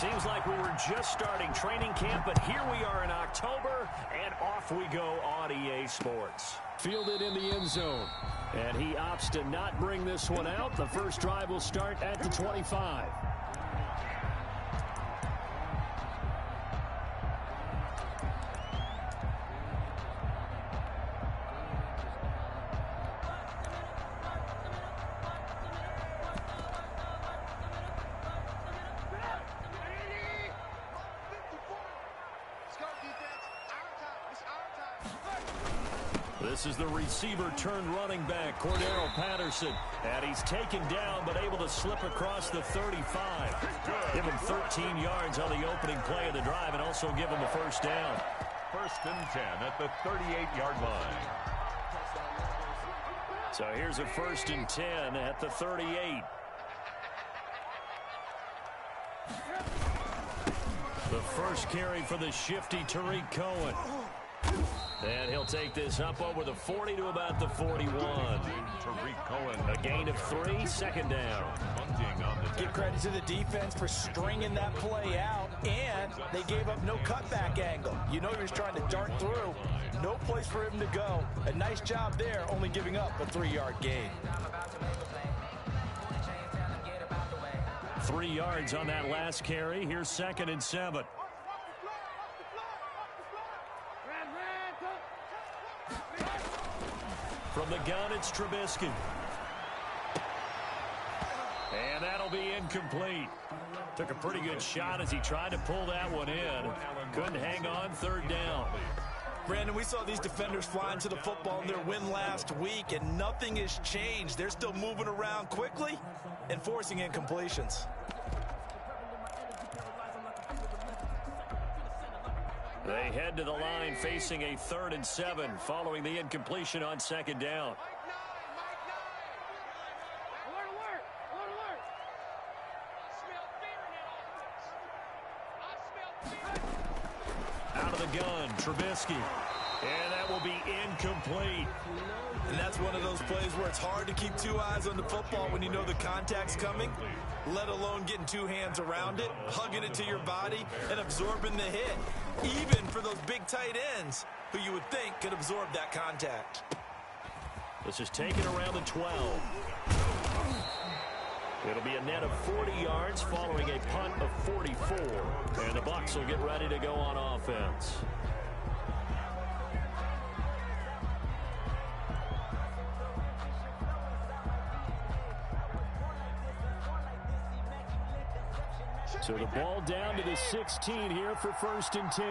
Seems like we were just starting training camp, but here we are in October, and off we go on EA Sports. Fielded in the end zone. And he opts to not bring this one out. The first drive will start at the 25. This is the receiver turned running back, Cordero Patterson. And he's taken down but able to slip across the 35. Give him 13 yards on the opening play of the drive and also give him a first down. 1st and 10 at the 38-yard line. So here's a 1st and 10 at the 38. The first carry for the shifty Tariq Cohen. And he'll take this up over the 40 to about the 41. Tariq Cohen. A gain of 3, 2nd down. Give credit to the defense for stringing that play out, and they gave up no cutback angle. You know you're trying to dart through. No place for him to go. A nice job there, only giving up a 3-yard gain. 3 yards on that last carry. Here's 2nd and 7. From the gun, it's Trubisky. And that'll be incomplete. Took a pretty good shot as he tried to pull that one in. Couldn't hang on, 3rd down. Brandon, we saw these defenders flying to the football in their win last week, and nothing has changed. They're still moving around quickly and forcing incompletions. They head to the line facing a 3rd and 7 following the incompletion on 2nd down. Out of the gun, Trubisky. And that will be incomplete. And that's one of those plays where it's hard to keep 2 eyes on the football when you know the contact's coming, let alone getting 2 hands around it, hugging it to your body, and absorbing the hit, even for those big tight ends who you would think could absorb that contact. This is taken around the 12. It'll be a net of 40 yards following a punt of 44. And the Bucs will get ready to go on offense. So the ball down to the 16 here for 1st and 10.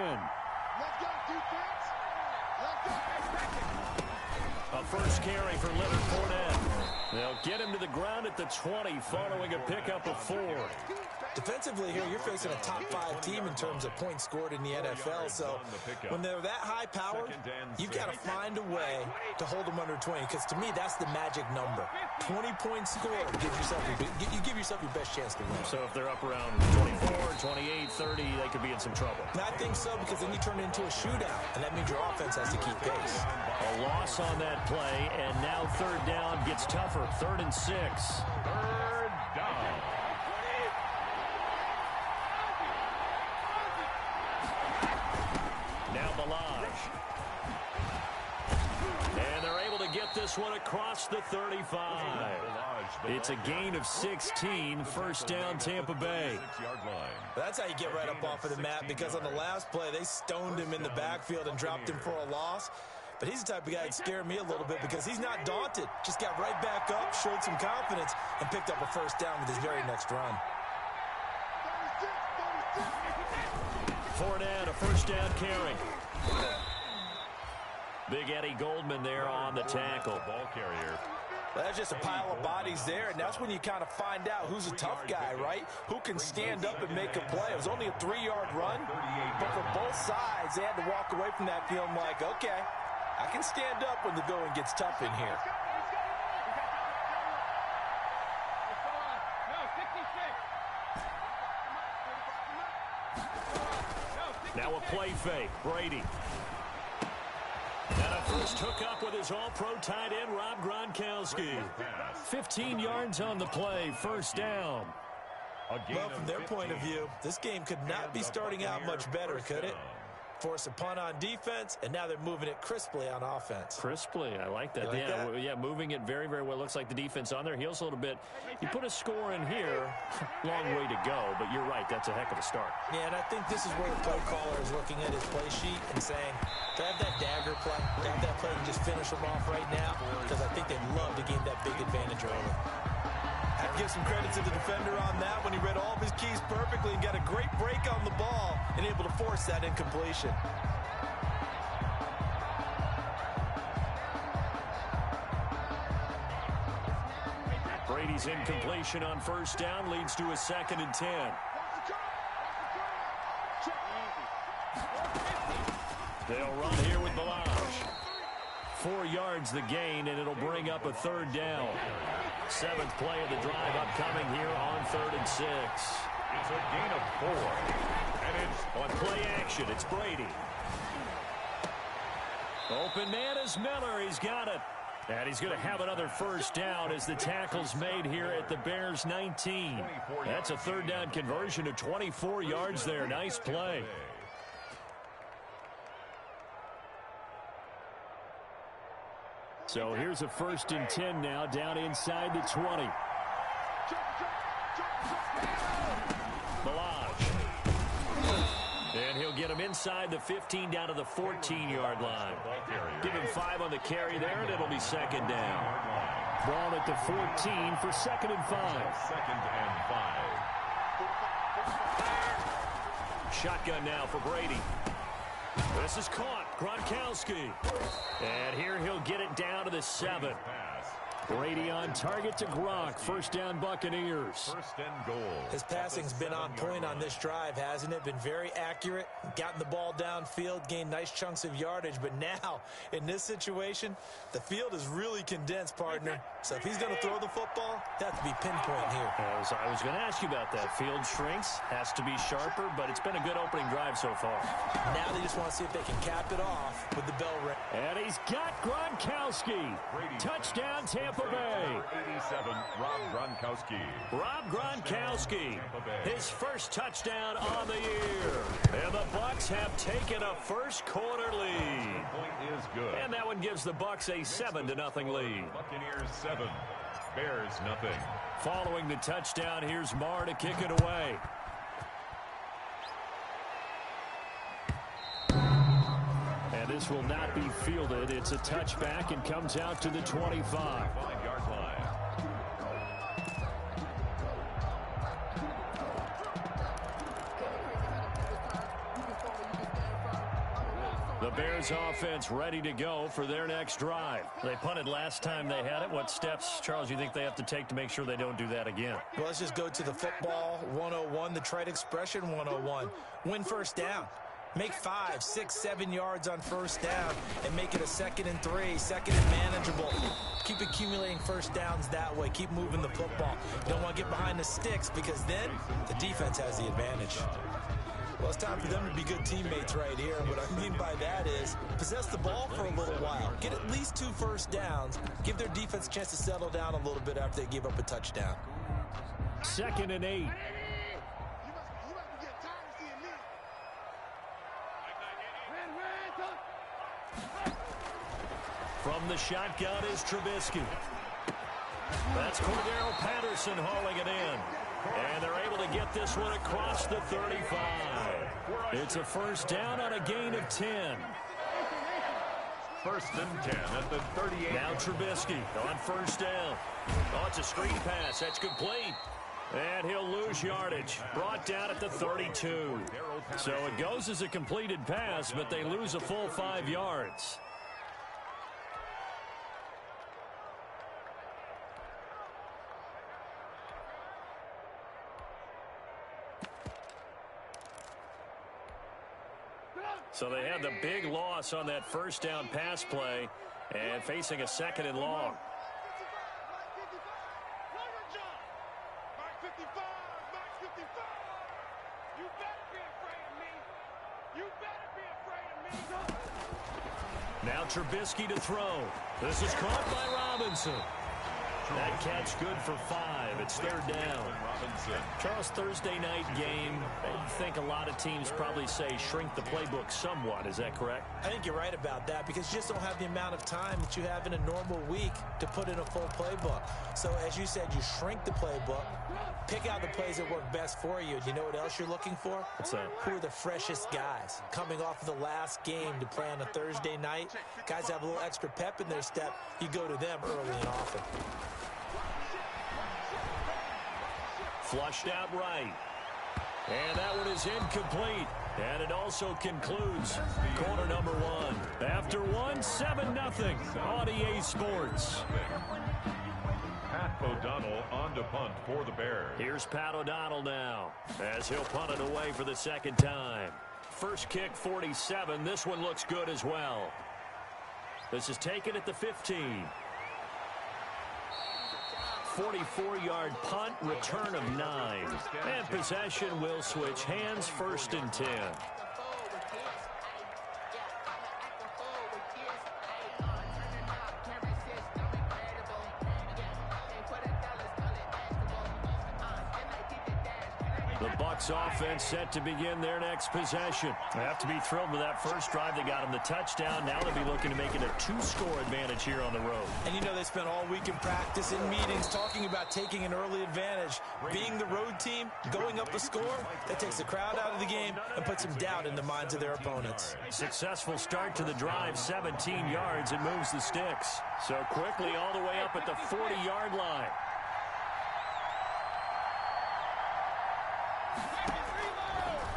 Let's go, defense. Let's go. A first carry for Leonard Fournette. They'll get him to the ground at the 20 following a pickup of 4. Defensively here, you're facing a top 5 team in terms of points scored in the NFL. So when they're that high powered, you've got to find a way to hold them under 20. Because to me, that's the magic number. 20 points scored. You give yourself your best chance to win. So if they're up around 24, 28, 30, they could be in some trouble. And I think so, because then you turn it into a shootout. And that means your offense has to keep pace. A loss on that play, and now 3rd down gets tougher. 3rd and 6. 3rd down. Now Balaj. And they're able to get this one across the 35. It's a gain of 16. 1st down, Tampa Bay. 6-yard line. That's how you get right up off of the mat, because on the last play, they stoned him in the backfield and dropped him for a loss. But he's the type of guy that scared me a little bit because he's not daunted. Just got right back up, showed some confidence, and picked up a 1st down with his very next run. Fournette, a 1st down carry. Big Eddie Goldman there on the tackle. Ball carrier. Well, that's just a pile of bodies there, and that's when you kind of find out who's a tough guy, right? Who can stand up and make a play. It was only a 3-yard run, but for both sides, they had to walk away from that feeling like, okay, I can stand up when the going gets tough in here. Now a play fake. Brady. And a first hookup with his all-pro tight end, Rob Gronkowski. 15 yards on the play. 1st down. Well, from their point of view, this game could not be starting out much better, could it? Force a punt on defense, and now they're moving it crisply on offense. Crisply, I like that. Yeah, moving it very, very well. Looks like the defense on their heels a little bit. You put a score in here, long way to go, but you're right, that's a heck of a start. Yeah, and I think this is where the play caller is looking at his play sheet and saying, to have that dagger play, to have that play and just finish them off right now, because I think they'd love to gain that big advantage early. I have to give some credit to the defender on that when he read all of his keys perfectly and got a great break on the ball and able to force that incompletion. Brady's incompletion on first down leads to a 2nd and 10. They'll run here with Balaj. 4 yards the gain, and it'll bring up a 3rd down. 7th play of the drive upcoming here on 3rd and 6. It's a gain of 4. And it's on play action. It's Brady. Open man is Miller. He's got it. And he's going to have another first down as the tackle's made here at the Bears 19. That's a 3rd down conversion of 24 yards there. Nice play. So here's a 1st and 10 now, down inside the 20. Balaj. And he'll get him inside the 15 down to the 14-yard line. Give him 5 on the carry there, and it'll be 2nd down. Ball at the 14 for 2nd and 5. 2nd and 5. Shotgun now for Brady. This is caught. Gronkowski. And here he'll get it down to the 7. Brady on target to Gronk. 1st down Buccaneers. 1st and goal. His passing's been on point on this drive, hasn't it? Been very accurate. Gotten the ball downfield, gained nice chunks of yardage. But now, in this situation, the field is really condensed, partner. So if he's going to throw the football, that has to be pinpoint here. As I was going to ask you about that. Field shrinks, has to be sharper, but it's been a good opening drive so far. Now they just want to see if they can cap it off with the bell ring. And he's got Gronkowski. Touchdown, Tampa Bay. 87, Rob Gronkowski. Rob Gronkowski, his first touchdown on the year. And the Bucs have taken a first-quarter lead. Point is good. And that one gives the Bucs a 7-0 lead. Buccaneers 7, Bears nothing. Following the touchdown, here's Marr to kick it away. And this will not be fielded. It's a touchback and comes out to the 25. 5-yard line. The Bears offense ready to go for their next drive. They punted last time they had it. What steps, Charles, you think they have to take to make sure they don't do that again? Well, let's just go to the football 101, the trite expression 101. Win first down. Make 5, 6, 7 yards on first down and make it a 2nd and 3, 2nd and manageable. Keep accumulating first downs that way. Keep moving the football. Don't want to get behind the sticks because then the defense has the advantage. Well, it's time for them to be good teammates right here. What I mean by that is possess the ball for a little while. Get at least 2 first downs. Give their defense a chance to settle down a little bit after they give up a touchdown. 2nd and 8. From the shotgun is Trubisky. That's Cordero Patterson hauling it in. And they're able to get this one across the 35. It's a first down on a gain of 10. 1st and 10 at the 38. Now Trubisky on first down. Oh, it's a screen pass. That's complete. And he'll lose yardage. Brought down at the 32. So it goes as a completed pass, but they lose a full 5 yards. So they had the big loss on that first down pass play and facing a 2nd and long. Now Trubisky to throw. This is caught by Robinson. That catch good for 5. It's third down. Charles, Thursday night game, I think a lot of teams probably say shrink the playbook somewhat. Is that correct? I think you're right about that because you just don't have the amount of time that you have in a normal week to put in a full playbook. So as you said, you shrink the playbook, pick out the plays that work best for you. You know what else you're looking for? What's that? Who are the freshest guys coming off of the last game to play on a Thursday night? Guys have a little extra pep in their step. You go to them early and often. Flushed out right. And that one is incomplete. And it also concludes quarter number 1. After 1, 7-0 on EA Sports. Pat O'Donnell on to punt for the Bears. Here's Pat O'Donnell now as he'll punt it away for the second time. First kick, 47. This one looks good as well. This is taken at the 15. 44-yard punt, return of 9. And possession will switch hands, first and 10. The Bucs offense set to begin their next possession. They have to be thrilled with that first drive. They got them the touchdown. Now they'll be looking to make it a 2-score advantage here on the road. And you know they spent all week in practice, in meetings, talking about taking an early advantage. Being the road team, going up a score, that takes the crowd out of the game and puts some doubt in the minds of their opponents. Successful start to the drive, 17 yards. It moves the sticks. So quickly all the way up at the 40-yard line.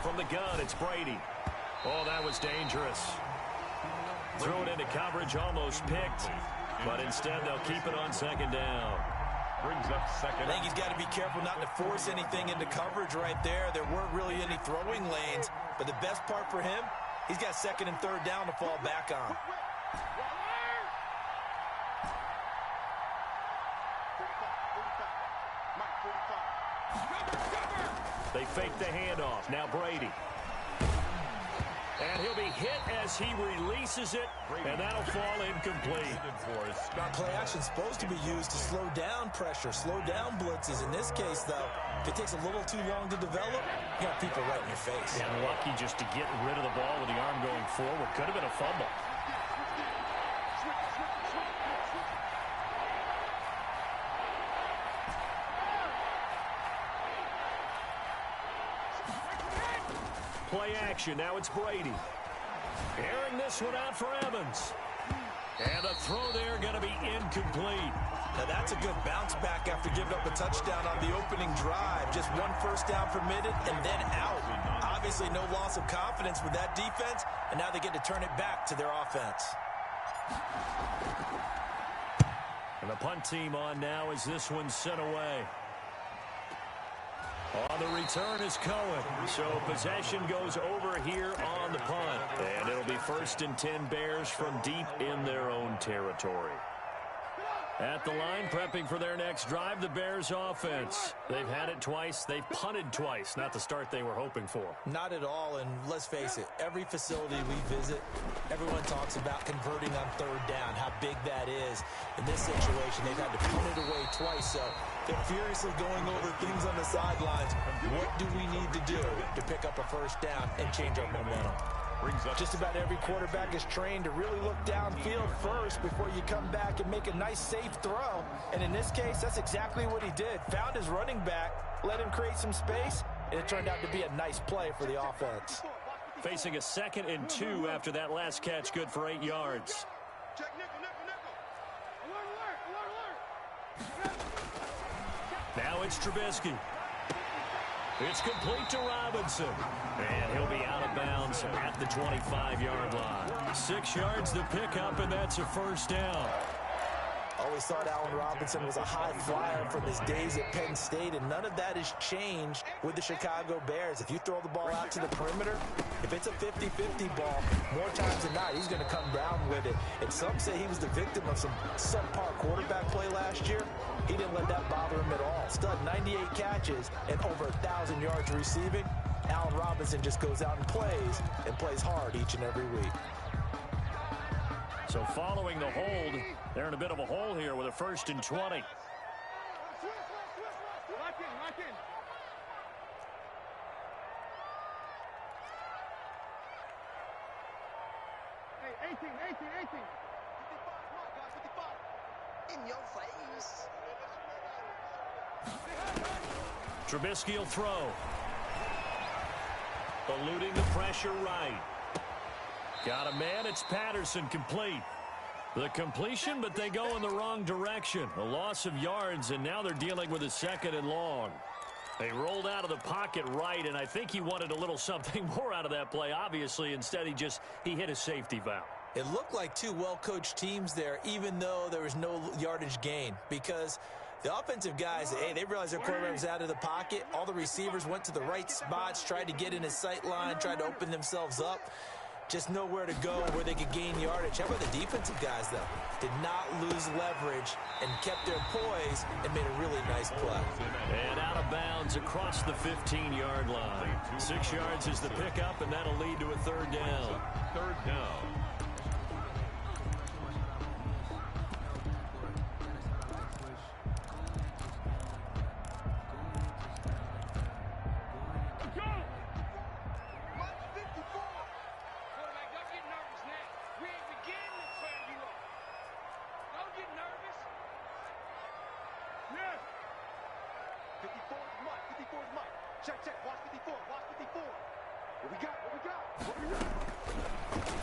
From the gun, it's Brady. Oh, that was dangerous. Threw it into coverage, almost picked. But instead, they'll keep it on second down. Brings up second. I think he's got to be careful not to force anything into coverage right there. There weren't really any throwing lanes. But the best part for him, he's got second and third down to fall back on. They fake the handoff. Now Brady. And he'll be hit as he releases it, and that'll fall incomplete. Play action is supposed to be used to slow down pressure, slow down blitzes. In this case, though, if it takes a little too long to develop, you got people right in your face. And lucky just to get rid of the ball with the arm going forward. Could have been a fumble. Play action. Now it's Brady. Airing this one out for Evans. And a throw there going to be incomplete. Now that's a good bounce back after giving up a touchdown on the opening drive. Just one first down permitted and then out. Obviously no loss of confidence with that defense, and now they get to turn it back to their offense. And the punt team on now as this one's sent away. On the return is Cohen. So possession goes over here on the punt. And it'll be first and 10 Bears from deep in their own territory. At the line, prepping for their next drive, the Bears offense. They've had it twice. They've punted twice. Not the start they were hoping for. Not at all, and let's face it, every facility we visit, everyone talks about converting on third down, how big that is. In this situation, they've had to punt it away twice, so they're furiously going over things on the sidelines. What do we need to do to pick up a first down and change our momentum? Just about every quarterback is trained to really look downfield first before you come back and make a nice, safe throw. And in this case, that's exactly what he did. Found his running back, let him create some space, and it turned out to be a nice play for the offense. Facing a 2nd and 2 after that last catch, good for 8 yards. Now it's Trubisky. It's complete to Robinson. And he'll be out of bounds at the 25-yard line. 6 yards to pick up, and that's a first down. Always thought Allen Robinson was a high flyer from his days at Penn State, and none of that has changed with the Chicago Bears. If you throw the ball out to the perimeter, if it's a 50-50 ball, more times than not, he's going to come down with it. And some say he was the victim of some subpar quarterback play last year. He didn't let that bother him at all. Stud, 98 catches and over 1,000 yards receiving. Allen Robinson just goes out and plays hard each and every week. So following the hold, they're in a bit of a hole here with a 1st and 20. 18. 55, guys, 55. In your face. Trubisky will throw. Eluding the pressure right. Got a man. It's Patterson, complete. The completion, but they go in the wrong direction. A loss of yards, and now they're dealing with a 2nd and long. They rolled out of the pocket right, and I think he wanted a little something more out of that play, obviously. Instead, he hit a safety valve. It looked like two well-coached teams there, even though there was no yardage gain, because the offensive guys, hey, they realized their quarterback was out of the pocket. All the receivers went to the right spots, tried to get in his sight line, tried to open themselves up. Just nowhere to go where they could gain yardage. How about the defensive guys, though? Did not lose leverage and kept their poise and made a really nice play. And out of bounds across the 15-yard line. 6 yards is the pickup, and that'll lead to a 3rd down. 3rd down.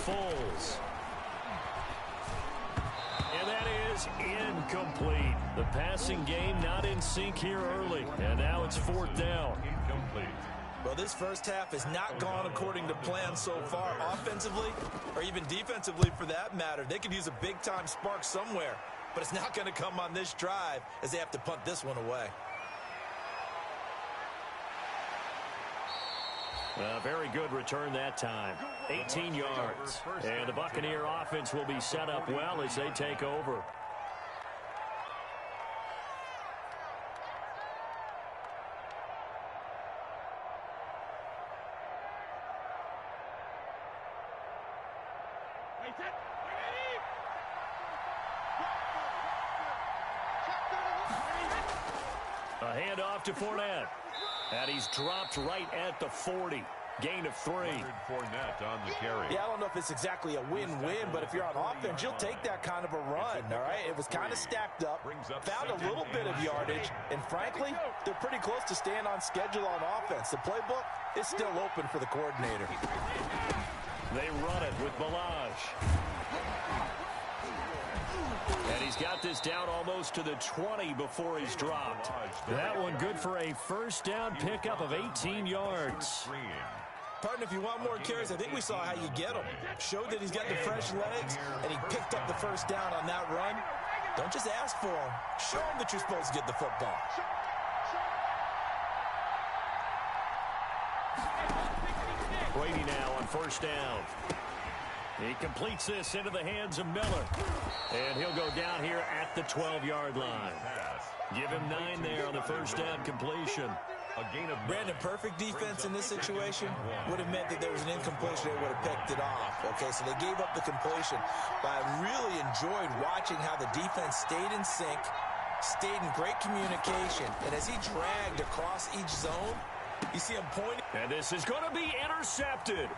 Foles. And that is incomplete. The passing game not in sync here early. And now it's 4th down. Incomplete. Well, this first half has not gone according to plan so far, offensively or even defensively for that matter. They could use a big-time spark somewhere, but it's not going to come on this drive as they have to punt this one away. Very good return that time. 18 yards. And the Buccaneer offense will be set up well as they take over. A handoff to Fournette. And he's dropped right at the 40. Gain of 3. Fournette on the carry. Yeah, I don't know if it's exactly a win-win, but if you're on offense, you'll take that kind of a run, all right? It was kind of stacked up, found a little bit of yardage, and frankly, they're pretty close to staying on schedule on offense. The playbook is still open for the coordinator. They run it with Balaj. And he's got this down almost to the 20 before he's dropped. That one good for a 1st down pickup of 18 yards. Partner, if you want more carries, I think we saw how you get him. Showed that he's got the fresh legs, and he picked up the 1st down on that run. Don't just ask for him. Show him that you're supposed to get the football. Brady now on 1st down. He completes this into the hands of Miller. And he'll go down here at the 12-yard line. Give him 9 there on the 1st down completion. Brandon, perfect defense in this situation would have meant that there was an incompletion. They would have picked it off. Okay, so they gave up the completion. But I really enjoyed watching how the defense stayed in sync, stayed in great communication. And as he dragged across each zone, you see him pointing. And this is going to be intercepted.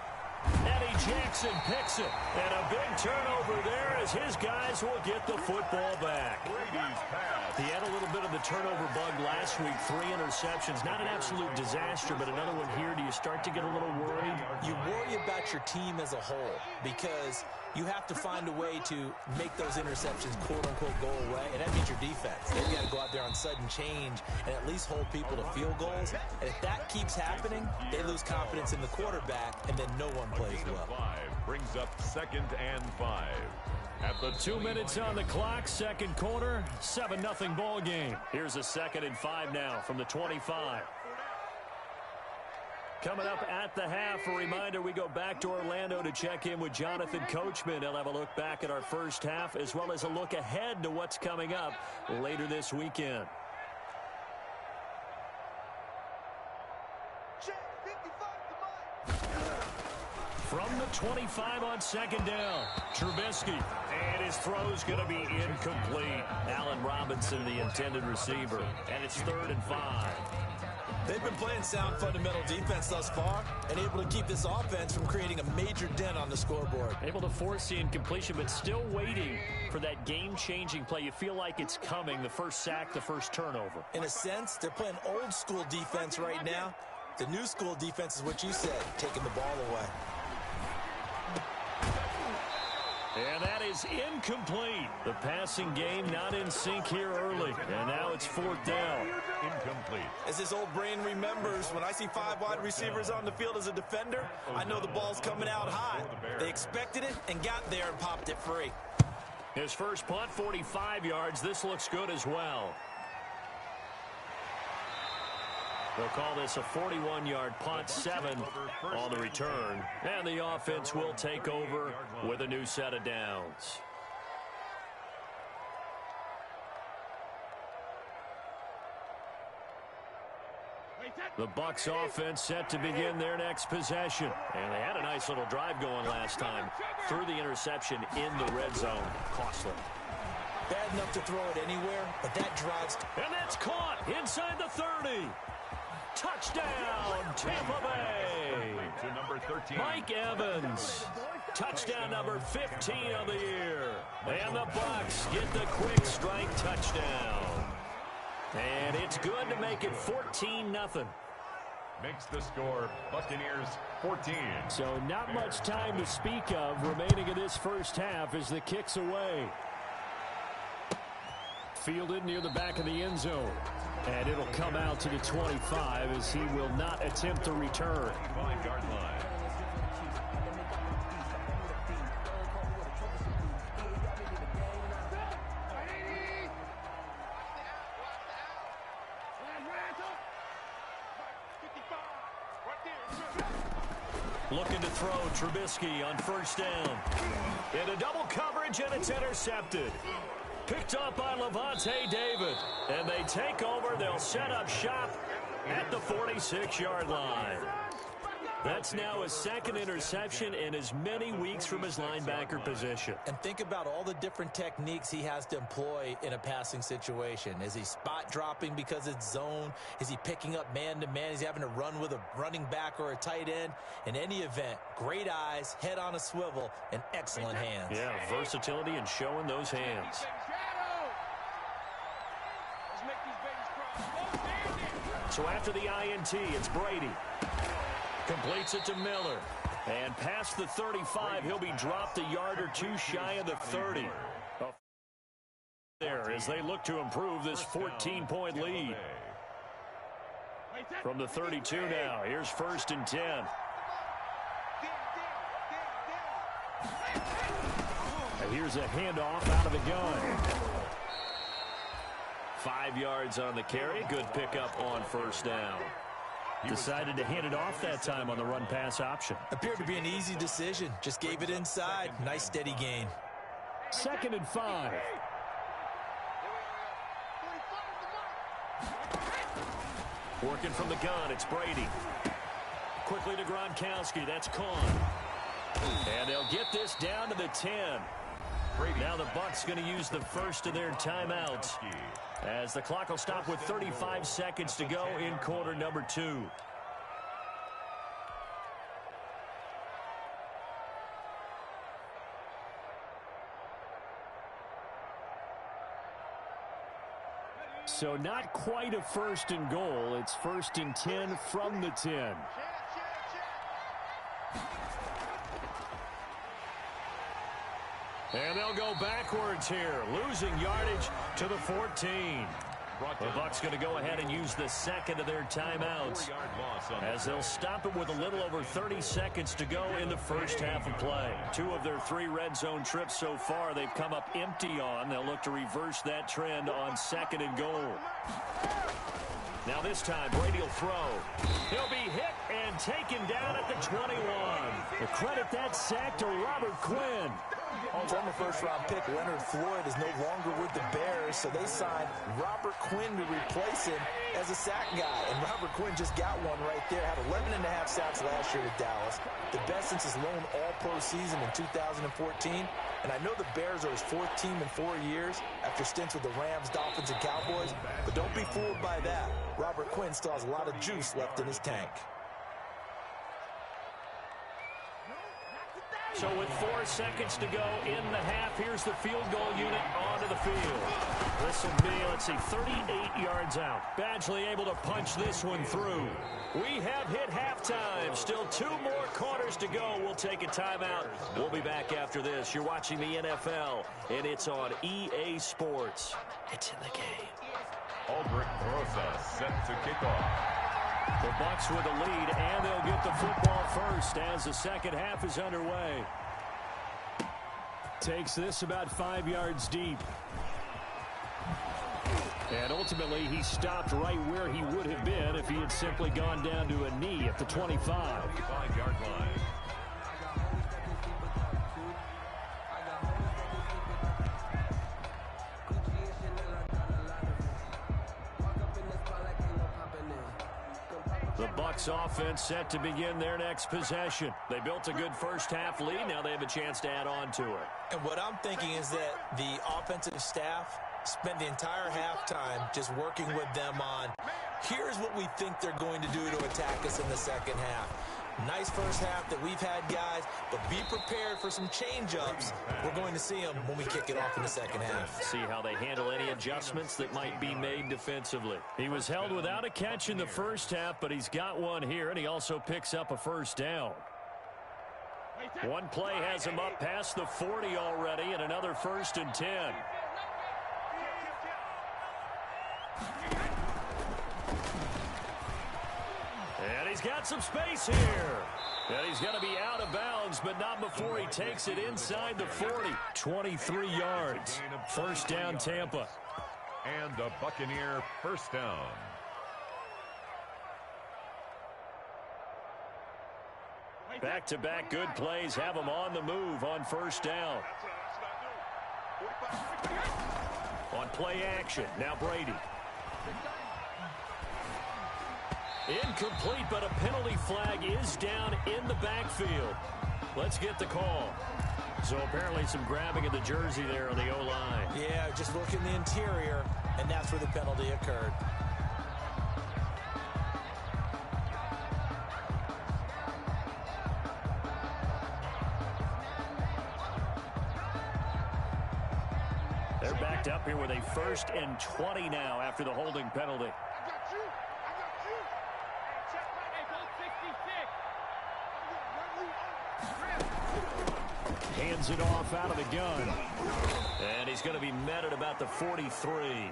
Eddie Jackson picks it. And a big turnover there as his guys will get the football back. He had a little bit of the turnover bug last week. 3 interceptions. Not an absolute disaster, but another one here. Do you start to get a little worried? You worry about your team as a whole because you have to find a way to make those interceptions, quote-unquote, go away, and that means your defense. They've got to go out there on sudden change and at least hold people to field goals. And if that keeps happening, they lose confidence in the quarterback, and then no one plays well. 5 brings up 2nd and 5. At the 2 minutes on the clock, 2nd quarter, 7-0 ball game. Here's a 2nd and 5 now from the 25. Coming up at the half, a reminder, we go back to Orlando to check in with Jonathan Coachman. He'll have a look back at our first half as well as a look ahead to what's coming up later this weekend. From the 25 on 2nd down, Trubisky. And his throw's going to be incomplete. Allen Robinson, the intended receiver. And it's 3rd and 5. They've been playing sound fundamental defense thus far and able to keep this offense from creating a major dent on the scoreboard. Able to force the incompletion, but still waiting for that game-changing play. You feel like it's coming, the first sack, the first turnover. In a sense, they're playing old school defense right now. The new school defense is what you said, taking the ball away. And that is incomplete. The passing game not in sync here early. And now it's fourth down. Incomplete. As his old brain remembers, when I see 5 wide receivers on the field as a defender, I know the ball's coming out high. They expected it and got there and popped it free. His first punt, 45 yards. This looks good as well. They'll call this a 41-yard punt, 7 on the return. And the offense will take over with a new set of downs. The Bucs offense set to begin their next possession. And they had a nice little drive going last time. Threw the interception in the red zone. Costly. Bad enough to throw it anywhere, but that drives. And that's caught inside the 30. Touchdown, Tampa Bay. To number 13. Mike Evans. Touchdown number 15 of the year. And the Bucs get the quick strike touchdown. And it's good to make it 14-0. Makes the score Buccaneers 14. So not much time to speak of remaining in this first half as the kick's away. Fielded near the back of the end zone. And it'll come out to the 25 as he will not attempt to return. 5-yard line. Looking to throw Trubisky on first down. Into double coverage, and it's intercepted. Picked up by Levante David. And they take over. They'll set up shop at the 46-yard line. That's now his second interception in as many weeks from his linebacker position. And think about all the different techniques he has to employ in a passing situation. Is he spot dropping because it's zone? Is he picking up man-to-man? Is he having to run with a running back or a tight end? In any event, great eyes, head on a swivel, and excellent hands. Yeah, versatility and showing those hands. So after the INT, it's Brady. Completes it to Miller. And past the 35, he'll be dropped a yard or two shy of the 30. There as they look to improve this 14-point lead. From the 32 now, here's 1st and 10. And here's a handoff out of the gun. 5 yards on the carry. Good pickup on first down. Decided to hand it off that time on the run-pass option. Appeared to be an easy decision. Just gave it inside. Nice, steady gain. 2nd and 5. Working from the gun, it's Brady. Quickly to Gronkowski. That's Kahn. And they'll get this down to the 10. Now the Bucs going to use the first of their timeouts, as the clock will stop with 35 seconds to go in quarter number 2. So not quite a 1st and goal. It's 1st and 10 from the 10. And they'll go backwards here, losing yardage to the 14. The Bucs going to go ahead and use the second of their timeouts, as they'll stop it with a little over 30 seconds to go in the first half of play. 2 of their 3 red zone trips so far they've come up empty on. They'll look to reverse that trend on 2nd and goal. Now this time, Brady will throw. He'll be hit and taken down at the 21. We'll credit that sack to Robert Quinn. Former first-round pick Leonard Floyd is no longer with the Bears, so they signed Robert Quinn to replace him as a sack guy. And Robert Quinn just got one right there. Had 11.5 sacks last year with Dallas, the best since his lone all-pro season in 2014. And I know the Bears are his fourth team in 4 years after stints with the Rams, Dolphins, and Cowboys. But don't be fooled by that. Robert Quinn still has a lot of juice left in his tank. So with 4 seconds to go in the half, here's the field goal unit onto the field. This will be, let's see, 38 yards out. Badgley able to punch this one through. We have hit halftime. Still 2 more quarters to go. We'll take a timeout. We'll be back after this. You're watching the NFL, and it's on EA Sports. It's in the game. Aldrich Rosa set to kick off. The Bucs with a lead, and they'll get the football first as the second half is underway. Takes this about 5 yards deep. And ultimately, he stopped right where he would have been if he had simply gone down to a knee at the 25. 25-yard line. The Bucs offense set to begin their next possession. They built a good first-half lead. Now they have a chance to add on to it. And what I'm thinking is that the offensive staff spent the entire halftime just working with them on, here's what we think they're going to do to attack us in the second half. Nice first half that we've had, guys, but be prepared for some change-ups. We're going to see them when we kick it off in the second half. See how they handle any adjustments that might be made defensively. He was held without a catch in the first half, but he's got one here, and he also picks up a first down. One play has him up past the 40 already, and another 1st and 10. And he's got some space here. And he's going to be out of bounds, but not before he takes it inside the 40. 23 yards. First down, Tampa. And a Buccaneer first down. Back-to-back good plays have him on the move on first down. On play action, now Brady. Incomplete, but a penalty flag is down in the backfield. Let's get the call. So apparently some grabbing of the jersey there on the O-line. Yeah, just look in the interior, and that's where the penalty occurred. They're backed up here with a 1st and 20 now after the holding penalty. Hands it off out of the gun. And he's going to be met at about the 43.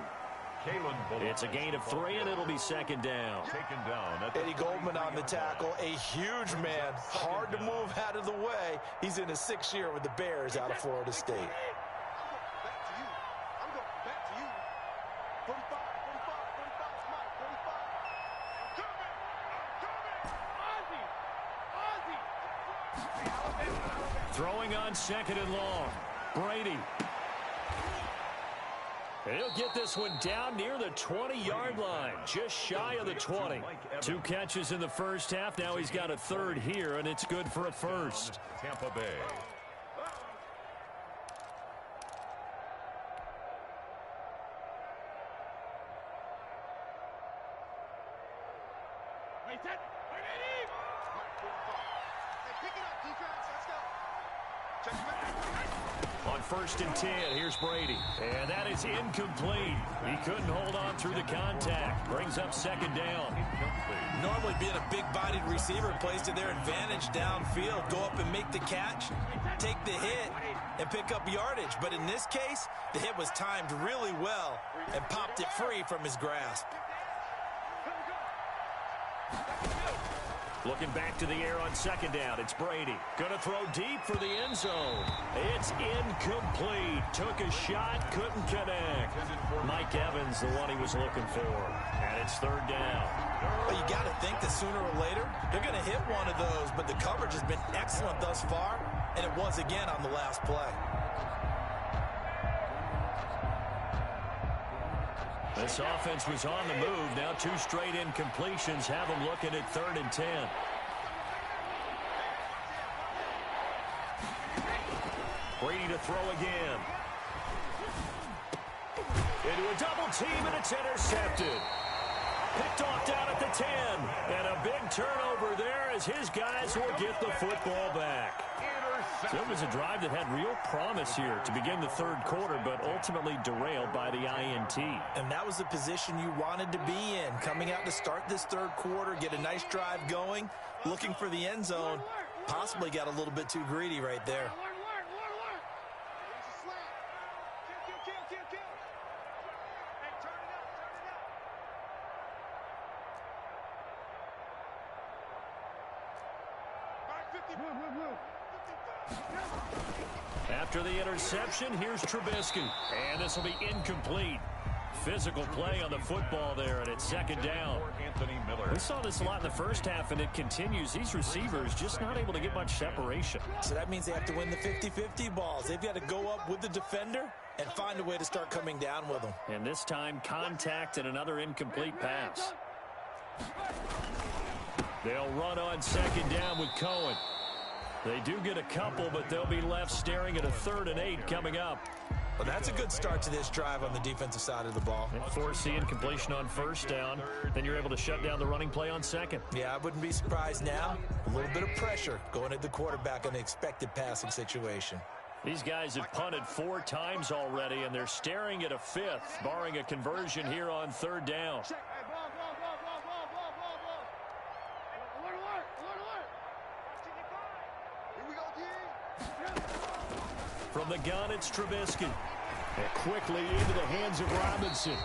It's a gain of 3, and it'll be second down. Taken down. Eddie Goldman on the tackle, a huge man, hard to move out of the way. He's in his 6th year with the Bears out of Florida State. Throwing on 2nd and long. Brady. And he'll get this one down near the 20-yard line, just shy of the 20. 2 catches in the first half. Now he's got a 3rd here, and it's good for a 1st. Tampa Bay. On 1st and 10, here's Brady. And that is incomplete. He couldn't hold on through the contact. Brings up 2nd down. Normally being a big-bodied receiver plays to their advantage downfield. Go up and make the catch, take the hit, and pick up yardage. But in this case, the hit was timed really well and popped it free from his grasp. Looking back to the air on 2nd down. It's Brady. Going to throw deep for the end zone. It's incomplete. Took a shot, couldn't connect. Mike Evans, the one he was looking for. And it's 3rd down. Well, you got to think that sooner or later, they're going to hit one of those. But the coverage has been excellent thus far. and it was again on the last play. This offense was on the move. Now 2 straight incompletions have them looking at 3rd and 10. Brady to throw again. Into a double team, and it's intercepted. Picked off down at the 10. And a big turnover there as his guys will get the football back. So it was a drive that had real promise here to begin the 3rd quarter, but ultimately derailed by the INT. And that was the position you wanted to be in, coming out to start this 3rd quarter, get a nice drive going, looking for the end zone. Possibly got a little bit too greedy right there. After the interception, here's Trubisky. And this will be incomplete. Physical play on the football there, and it's 2nd down. We saw this a lot in the first half, and it continues. These receivers just not able to get much separation. So that means they have to win the 50-50 balls. They've got to go up with the defender and find a way to start coming down with them. And this time, contact and another incomplete pass. They'll run on 2nd down with Cohen. They do get a couple, but they'll be left staring at a 3rd and 8 coming up. Well, that's a good start to this drive on the defensive side of the ball. And force the incompletion on 1st down. Then you're able to shut down the running play on 2nd. Yeah, I wouldn't be surprised now. A little bit of pressure going at the quarterback on the expected passing situation. These guys have punted 4 times already, and they're staring at a 5th, barring a conversion here on 3rd down. From the gun, it's Trubisky. And quickly into the hands of Robinson.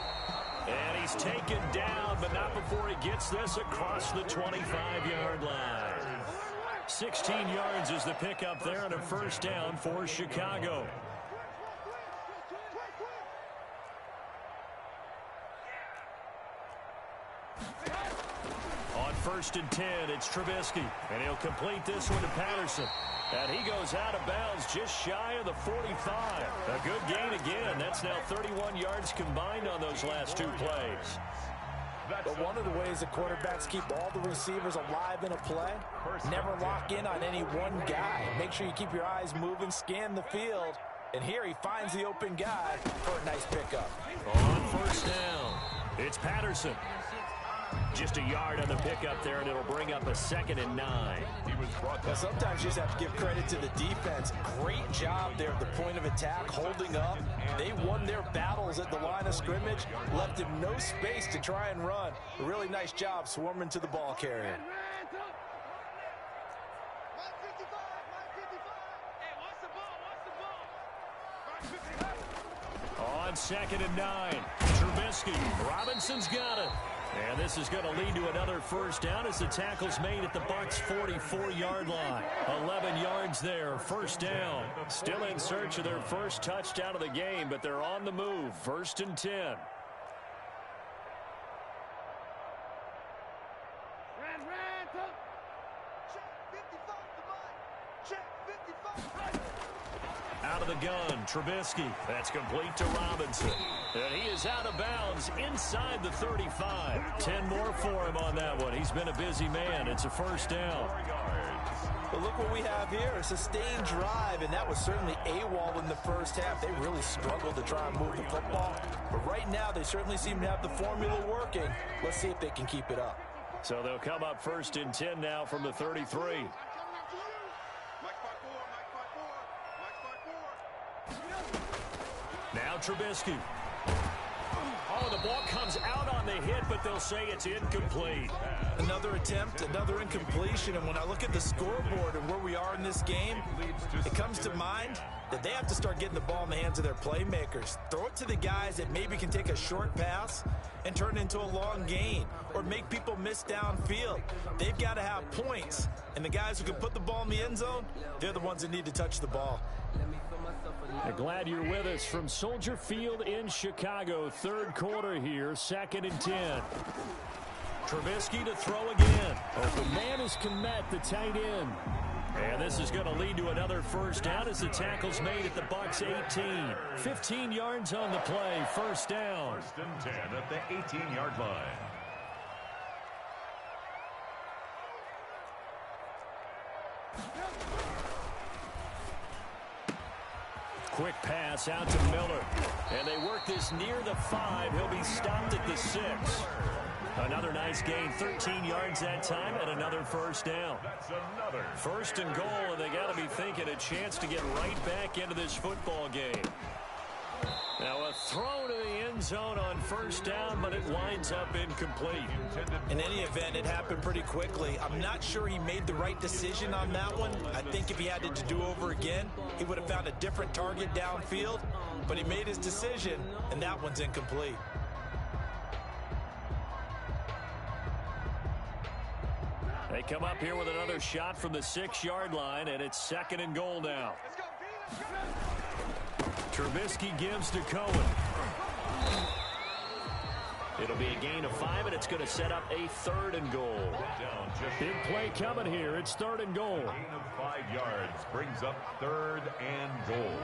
And he's taken down, but not before he gets this across the 25-yard line. 16 yards is the pickup there, and a 1st down for Chicago. On 1st and 10, it's Trubisky. And he'll complete this one to Patterson. And he goes out of bounds just shy of the 45. A good gain again. That's now 31 yards combined on those last 2 plays. But one of the ways the quarterbacks keep all the receivers alive in a play, never lock in on any one guy. Make sure you keep your eyes moving, scan the field. And here he finds the open guy for a nice pickup. On 1st down, it's Patterson. Just a yard on the pickup there, and it'll bring up a 2nd and 9. Well, sometimes you just have to give credit to the defense. Great job there at the point of attack, holding up. They won their battles at the line of scrimmage, left him no space to try and run. A really nice job swarming to the ball carrier. On 2nd and 9, Trubisky. Robinson's got it. And this is going to lead to another 1st down as the tackle's made at the Bucs' 44-yard line. 11 yards there, 1st down. Still in search of their first touchdown of the game, but they're on the move. 1st and 10. Out of the gun, Trubisky. That's complete to Robinson. And he is out of bounds inside the 35. 10 more for him on that one. He's been a busy man. It's a 1st down. But look what we have here, a sustained drive, and that was certainly AWOL in the first half. They really struggled to try and move the football. But right now, they certainly seem to have the formula working. Let's see if they can keep it up. So they'll come up 1st and 10 now from the 33. Now Trubisky. Oh, the ball comes out on the hit, but they'll say it's incomplete. Another attempt, another incompletion, and when I look at the scoreboard and where we are in this game, it comes to mind that they have to start getting the ball in the hands of their playmakers. Throw it to the guys that maybe can take a short pass and turn it into a long gain or make people miss downfield. They've got to have points, and the guys who can put the ball in the end zone, they're the ones that need to touch the ball. Glad you're with us from Soldier Field in Chicago. 3rd quarter here, 2nd and 10. Trubisky to throw again. Open man is Komet, the tight end. And this is going to lead to another first down as the tackle's made at the Bucs 18. 15 yards on the play, first down. First and 10 at the 18-yard line. Quick pass out to Miller. And they work this near the 5. He'll be stopped at the 6. Another nice gain, 13 yards that time, and another first down. That's another. First and goal, and they got to be thinking a chance to get right back into this football game. Now a throw to the end zone on first down, but it winds up incomplete. In any event, it happened pretty quickly. I'm not sure he made the right decision on that one. I think if he had it to do over again, he would have found a different target downfield, but he made his decision, and that one's incomplete. They come up here with another shot from the 6-yard line, and it's second and goal now. Trubisky gives to Cohen. It'll be a gain of 5, and it's going to set up a third and goal. Big play coming here. It's third and goal. Gain of 5 yards brings up third and goal.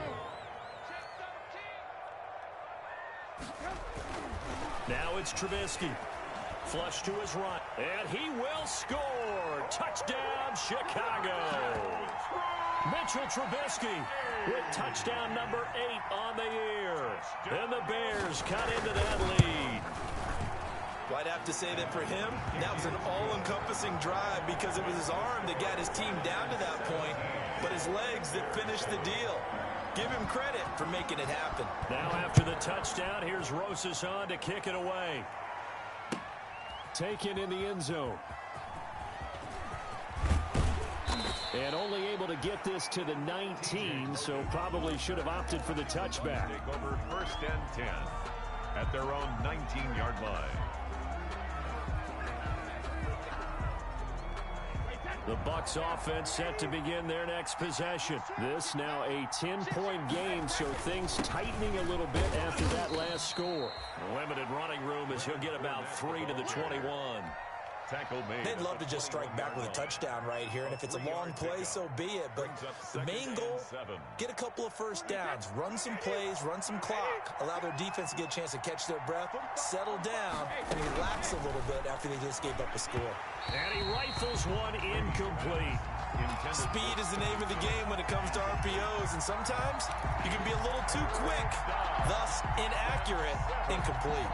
Now it's Trubisky. Flush to his right. And he will score. Touchdown, Chicago. Mitchell Trubisky with touchdown number 8 on the year. And the Bears cut into that lead. Well, I'd have to say that for him, that was an all-encompassing drive because it was his arm that got his team down to that point, but his legs that finished the deal. Give him credit for making it happen. Now after the touchdown, here's Rosas on to kick it away. Taken in the end zone. And only able to get this to the 19, so probably should have opted for the touchback. Take over first and 10 at their own 19-yard line. The Bucs offense set to begin their next possession. This now a 10-point game, so things tightening a little bit after that last score. Limited running room as he'll get about 3 to the 21. Tackle made. They'd love to just strike back with a touchdown right here, and if it's a long play, so be it. But the main goal, get a couple of first downs, run some plays, run some clock, allow their defense to get a chance to catch their breath, settle down, and relax a little bit after they just gave up a score. And he rifles one incomplete. Speed is the name of the game when it comes to RPOs, and sometimes you can be a little too quick, thus inaccurate, incomplete.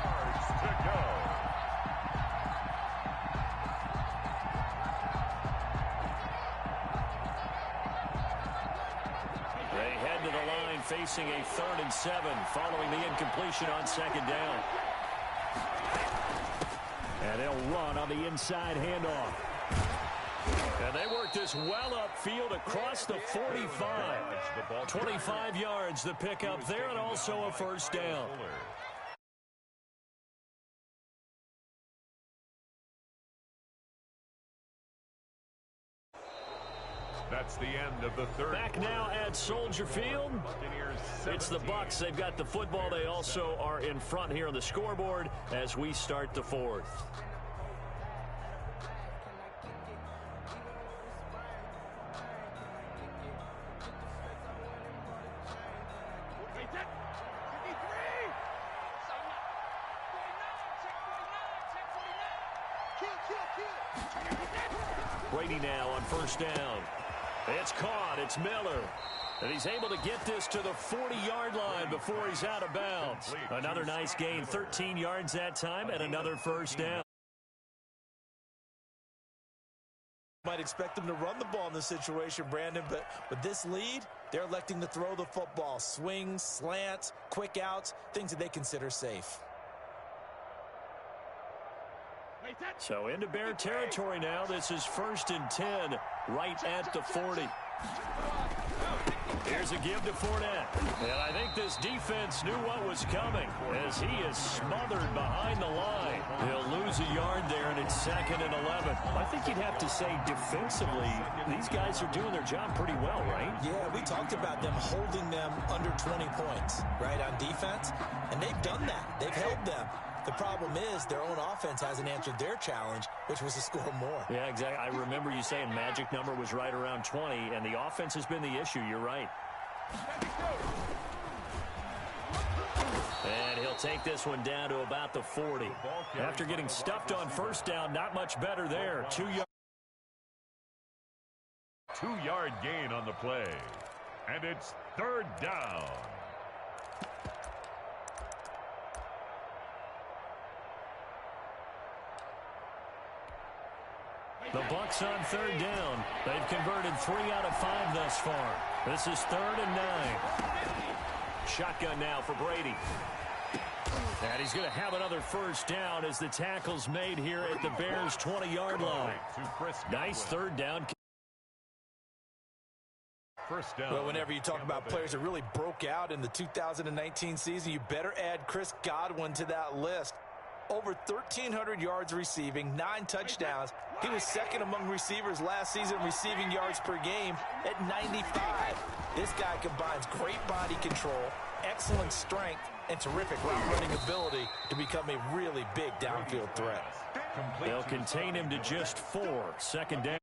Facing a 3rd and 7 following the incompletion on second down. And they'll run on the inside handoff. And they work this well upfield across the 45. 25 yards the pickup there, and also a first down. That's the end of the third. Back now at Soldier Field. It's the Bucs. They've got the football. They also are in front here on the scoreboard as we start the 4th. Brady now on first down. It's caught. It's Miller. And he's able to get this to the 40-yard line before he's out of bounds. Another nice gain, 13 yards that time, and another first down. Might expect them to run the ball in this situation, Brandon, but with this lead, they're electing to throw the football. Swings, slants, quick outs, things that they consider safe. So into Bear territory now. This is 1st and 10 right at the 40. Here's a give to Fournette. And I think this defense knew what was coming as he is smothered behind the line. He'll lose a yard there, and it's 2nd and 11. I think you'd have to say defensively, these guys are doing their job pretty well, right? Yeah, we talked about them holding them under 20 points, right, on defense. And they've done that. They've held them. The problem is their own offense hasn't answered their challenge, which was to score more. Yeah, exactly. I remember you saying magic number was right around 20, and the offense has been the issue. You're right. And he'll take this one down to about the 40. After getting stuffed on first down, not much better there. 2 yards. 2-yard gain on the play. And it's third down. The Bucs on third down. They've converted 3 out of 5 thus far. This is 3rd and 9. Shotgun now for Brady. And he's going to have another first down as the tackle's made here at the Bears' 20-yard line. Nice third down. First down. Well, whenever you talk about players that really broke out in the 2019 season, you better add Chris Godwin to that list. Over 1,300 yards receiving, 9 touchdowns. He was second among receivers last season receiving yards per game at 95. This guy combines great body control, excellent strength, and terrific route running ability to become a really big downfield threat. They'll contain him to just 4. Second down.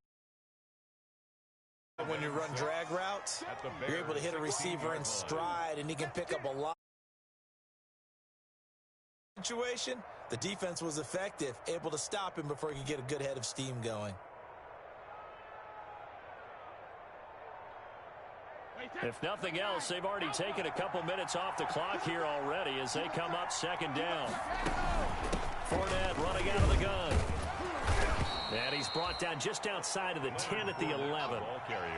When you run drag routes, you're able to hit a receiver in stride, and he can pick up a lot. Situation, the defense was effective, able to stop him before he could get a good head of steam going. If nothing else, they've already taken a couple minutes off the clock here already as they come up second down. Fournette running out of the gun. And he's brought down just outside of the 10 at the 11.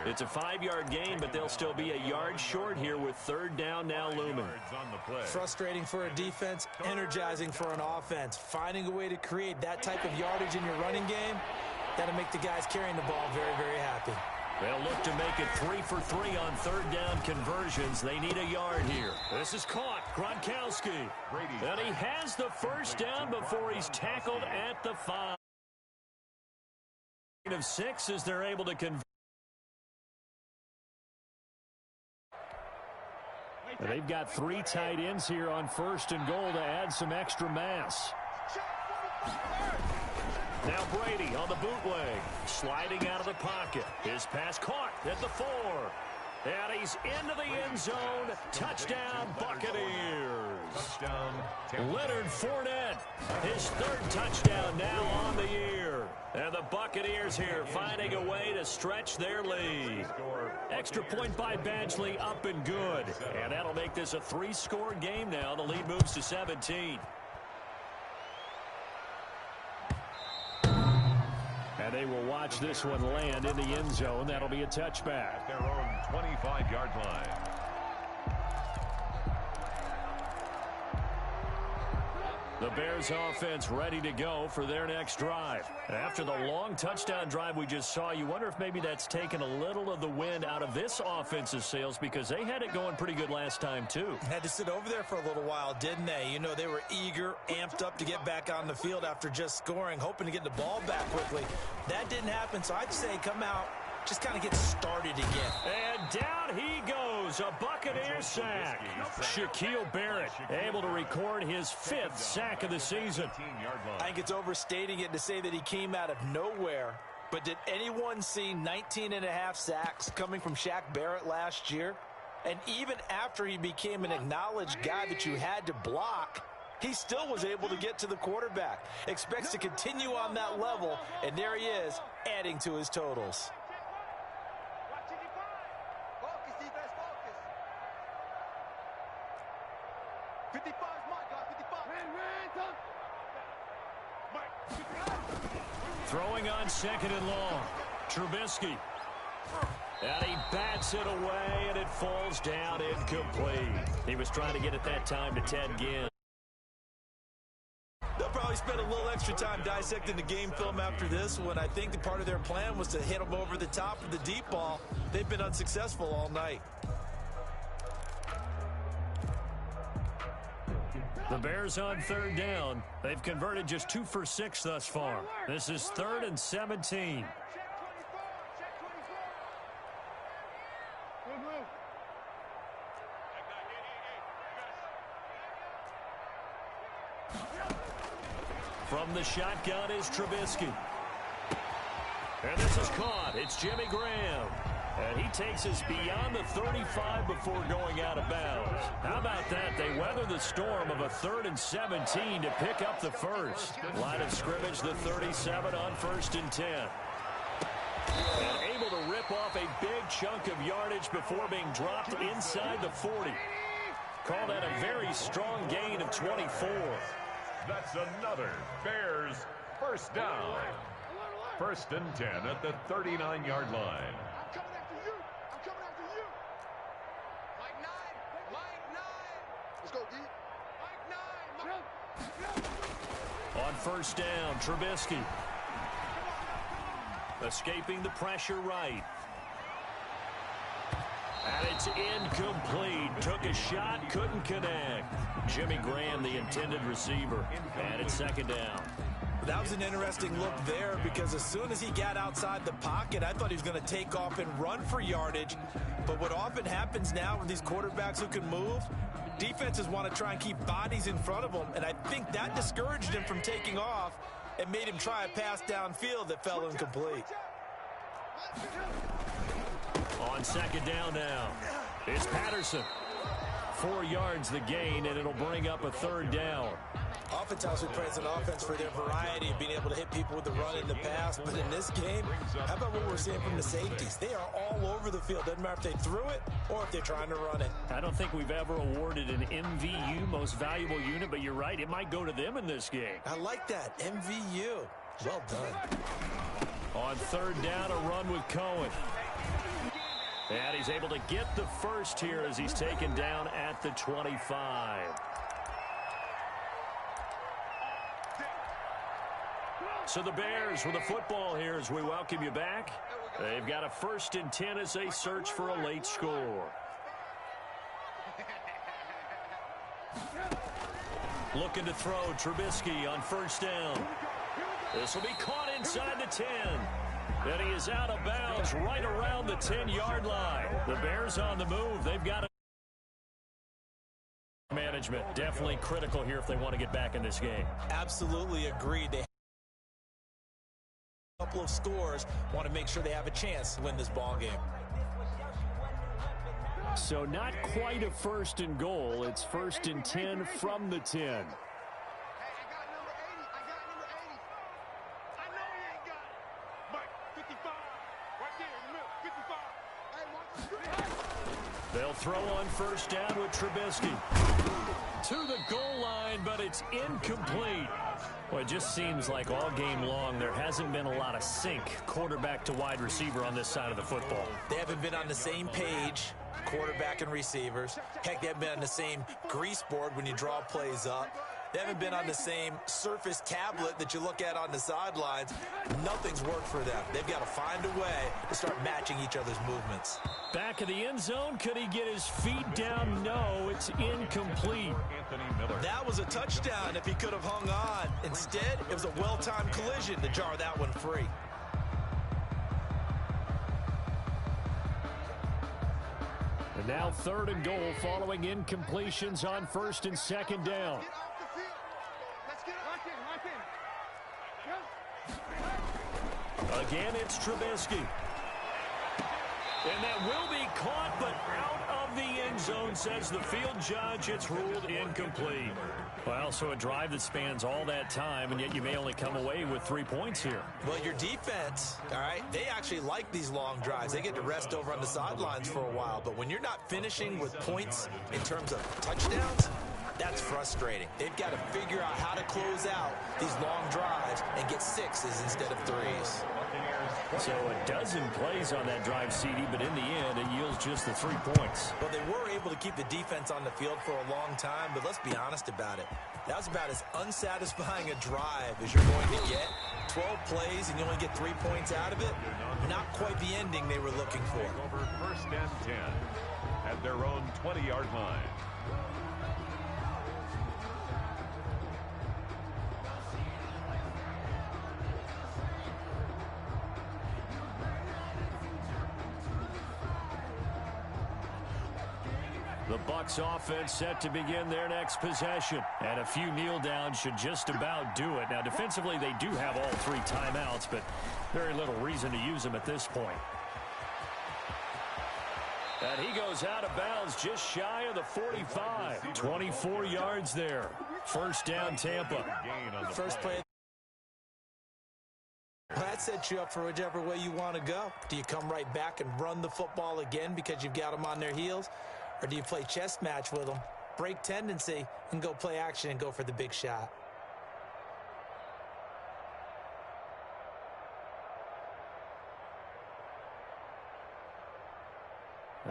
It's a 5-yard gain, but they'll still be a yard short here with third down now looming. Frustrating for a defense, energizing for an offense. Finding a way to create that type of yardage in your running game, that'll make the guys carrying the ball very, very happy. They'll look to make it 3 for 3 on third down conversions. They need a yard here. This is caught. Gronkowski. And he has the first down before he's tackled at the 5. Of 6 as they're able to convert. They've got 3 tight ends here on first and goal to add some extra mass. Now Brady on the bootleg, sliding out of the pocket. His pass caught at the 4. And he's into the end zone. Touchdown, Buccaneers. Leonard Fournette, his 3rd touchdown now on the year. And the Buccaneers here finding a way to stretch their lead. Extra point by Badgley, up and good. And that'll make this a 3-score game now. The lead moves to 17. And they will watch this one land in the end zone. That'll be a touchback. At their own 25-yard line. The Bears offense ready to go for their next drive. After the long touchdown drive we just saw, you wonder if maybe that's taken a little of the wind out of this offensive sails because they had it going pretty good last time too. Had to sit over there for a little while, didn't they? You know, they were eager, amped up to get back on the field after just scoring, hoping to get the ball back quickly. That didn't happen, so I'd say come out, just kind of get started again. And down he goes, a Buccaneer sack. Shaquille Barrett able to record his 5th sack of the season. I think it's overstating it to say that he came out of nowhere, but did anyone see 19.5 sacks coming from Shaq Barrett last year? And even after he became an acknowledged guy that you had to block, he still was able to get to the quarterback. Expects to continue on that level, and there he is, adding to his totals. Throwing on second and long. Trubisky. And he bats it away, and it falls down incomplete. He was trying to get it that time to Ted Ginn. They'll probably spend a little extra time dissecting the game film after this one. I think the part of their plan was to hit them over the top of the deep ball. They've been unsuccessful all night. The Bears on third down. They've converted just 2 for 6 thus far. This is 3rd and 17. From the shotgun is Trubisky. And this is caught. It's Jimmy Graham. And he takes us beyond the 35 before going out of bounds. How about that? They weather the storm of a 3rd and 17 to pick up the first. Line of scrimmage, the 37 on 1st and 10. And able to rip off a big chunk of yardage before being dropped inside the 40. Call that a very strong gain of 24. That's another Bears first down. 1st and 10 at the 39-yard line. Let's go, D. On 1st down, Trubisky. Escaping the pressure right. And it's incomplete. Took a shot, couldn't connect. Jimmy Graham, the intended receiver. And it's 2nd down. That was an interesting look there because as soon as he got outside the pocket, I thought he was going to take off and run for yardage. But what often happens now with these quarterbacks who can move, defenses want to try and keep bodies in front of them, and I think that discouraged him from taking off and made him try a pass downfield that fell incomplete. On 2nd down now, it's Patterson. 4 yards the gain, and it'll bring up a 3rd down. Oftentimes we praise an offense for their variety of being able to hit people with the run in the pass, but in this game, how about what we're seeing from the safeties? They are all over the field. Doesn't matter if they threw it or if they're trying to run it. I don't think we've ever awarded an MVU, most valuable unit, but you're right, it might go to them in this game. I like that, MVU. Well done. On 3rd down, a run with Cohen. And he's able to get the first here as he's taken down at the 25. So the Bears with the football here as we welcome you back. They've got a 1st and 10 as they search for a late score. Looking to throw, Trubisky on 1st down. This will be caught inside the 10. And he is out of bounds right around the 10-yard line. The Bears on the move. They've got management. Definitely critical here if they want to get back in this game. Absolutely agreed. They couple of scores, want to make sure they have a chance to win this ball game. So not quite a 1st and goal. It's 1st and 10 from the 10. They'll throw on 1st down with Trubisky. To the goal line, but it's incomplete. Well, it just seems like all game long there hasn't been a lot of sync quarterback to wide receiver on this side of the football. They haven't been on the same page, quarterback and receivers. Heck, they haven't been on the same grease board when you draw plays up. They haven't been on the same Surface tablet that you look at on the sidelines. Nothing's worked for them. They've got to find a way to start matching each other's movements. Back of the end zone. Could he get his feet down? No, it's incomplete. That was a touchdown if he could have hung on. Instead, it was a well-timed collision to jar that one free. And now 3rd and goal following incompletions on 1st and 2nd down. Again, it's Trubisky. And that will be caught, but out of the end zone, says the field judge. It's ruled incomplete. Well, so a drive that spans all that time, and yet you may only come away with 3 points here. Well, your defense, all right, they actually like these long drives. They get to rest over on the sidelines for a while. But when you're not finishing with points in terms of touchdowns, that's frustrating. They've got to figure out how to close out these long drives and get 6s instead of 3s. So a dozen plays on that drive, CD, but in the end, it yields just the 3 points. Well, they were able to keep the defense on the field for a long time, but let's be honest about it. That was about as unsatisfying a drive as you're going to get. 12 plays and you only get 3 points out of it. Not quite the ending they were looking for. Over 1st and 10 at their own 20-yard line. The Bucs offense set to begin their next possession. And a few kneel downs should just about do it. Now, defensively, they do have all 3 timeouts, but very little reason to use them at this point. And he goes out of bounds just shy of the 45. 24 yards there. First down, Tampa. First play. That sets you up for whichever way you want to go. Do you come right back and run the football again because you've got them on their heels? Or do you play chess match with them, break tendency, and go play action and go for the big shot?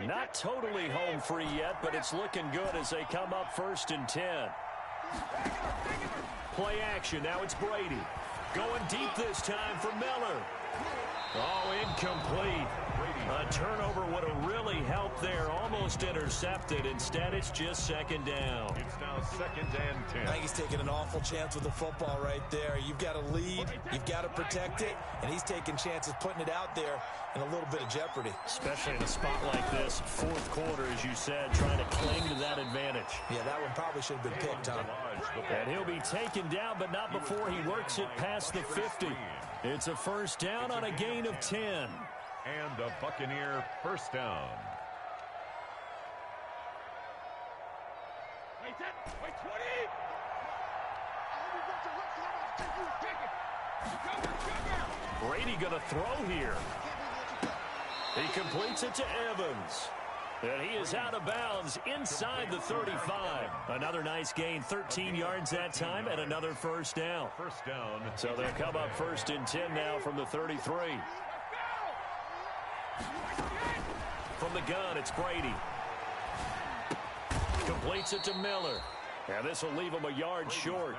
Not totally home free yet, but it's looking good as they come up 1st and 10. Play action. Now it's Brady. Going deep this time for Miller. Oh, incomplete. A turnover would have really helped there. Almost intercepted. Instead, it's just 2nd down. It's now 2nd and 10. I think he's taking an awful chance with the football right there. You've got to lead. You've got to protect it. And he's taking chances putting it out there in a little bit of jeopardy. Especially in a spot like this, 4th quarter, as you said, trying to cling to that advantage. Yeah, that one probably should have been picked, Tom. And he'll be taken down, but not before he works it past the 50. It's a first down on a gain of 10. And a Buccaneer first down. Wait, 20! Brady going to throw here. He completes it to Evans. And he is out of bounds inside the 35. Another nice gain, 13 yards that time, and another first down. First down. So they'll come up 1st and 10 now from the 33. From the gun, it's Brady. Completes it to Miller. And this will leave him a yard short.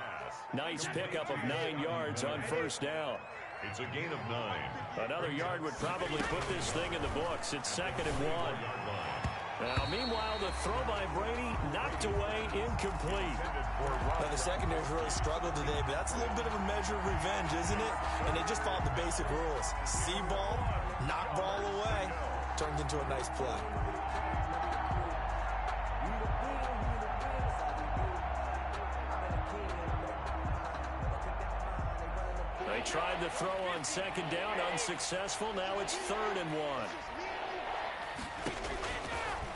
Nice pickup of 9 yards on first down. It's a gain of 9. Another yard would probably put this thing in the books. It's 2nd and 1. Now, meanwhile, the throw by Brady knocked away, incomplete. Now, the secondary's really struggled today, but that's a little bit of a measure of revenge, isn't it? And they just followed the basic rules. See ball, knock ball away. Turned into a nice play. They tried the throw on 2nd down, unsuccessful. Now it's 3rd and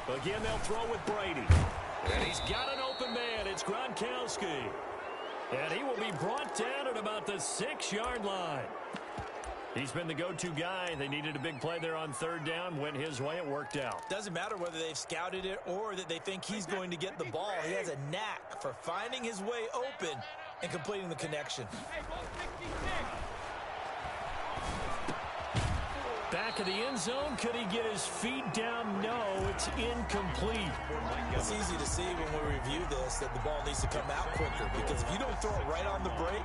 1. Again, they'll throw with Brady. And he's got an open man. It's Gronkowski. And he will be brought down at about the 6-yard line. He's been the go-to guy. They needed a big play there on 3rd down. Went his way. It worked out. Doesn't matter whether they've scouted it or that they think he's going to get the ball. He has a knack for finding his way open and completing the connection. Back of the end zone. Could he get his feet down? No, it's incomplete. It's easy to see when we review this that the ball needs to come out quicker, because if you don't throw it right on the break,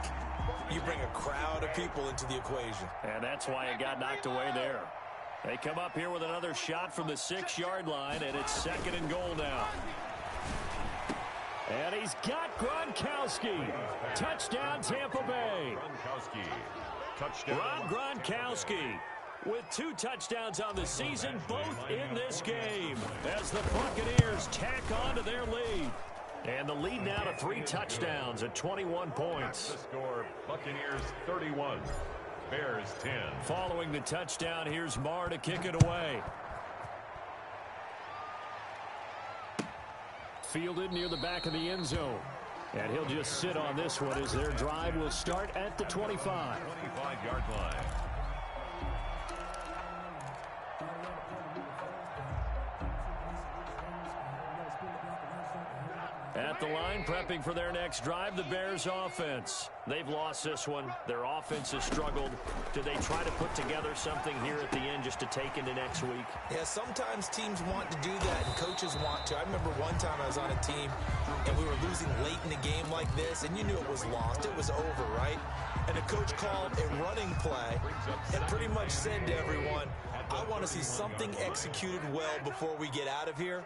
you bring a crowd of people into the equation. And that's why it got knocked away there. They come up here with another shot from the 6-yard line, and it's 2nd and goal now. And he's got Gronkowski. Touchdown, Tampa Bay. Gronkowski. Touchdown. Rob Gronkowski with 2 touchdowns on the season, both in this game, as the Buccaneers tack on to their lead. And the lead now to 3 touchdowns at 21 points. The score, Buccaneers 31, Bears 10. Following the touchdown, here's Marr to kick it away. Fielded near the back of the end zone. And he'll just sit on this one as their drive will start at the 25. 25-yard line. At the line, prepping for their next drive, the Bears offense. They've lost this one. Their offense has struggled. Do they try to put together something here at the end just to take into next week? Yeah, sometimes teams want to do that and coaches want to. I remember one time I was on a team and we were losing late in a game like this, and you knew it was lost. It was over, right? And the coach called a running play and pretty much said to everyone, I want to see something executed well before we get out of here.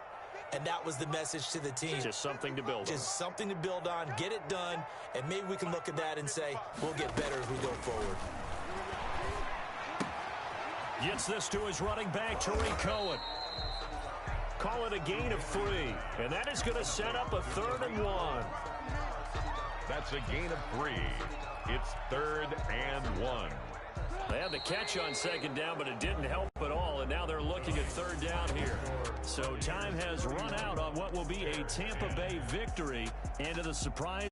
And that was the message to the team. Just something to build on. Just something to build on, get it done, and maybe we can look at that and say, we'll get better as we go forward. Gets this to his running back, Tariq Cohen. Call it a gain of 3. And that is going to set up a 3rd and 1. That's a gain of 3. It's 3rd and 1. They had the catch on 2nd down, but it didn't help at all, and now they're looking at 3rd down here. So time has run out on what will be a Tampa Bay victory, and to the surprise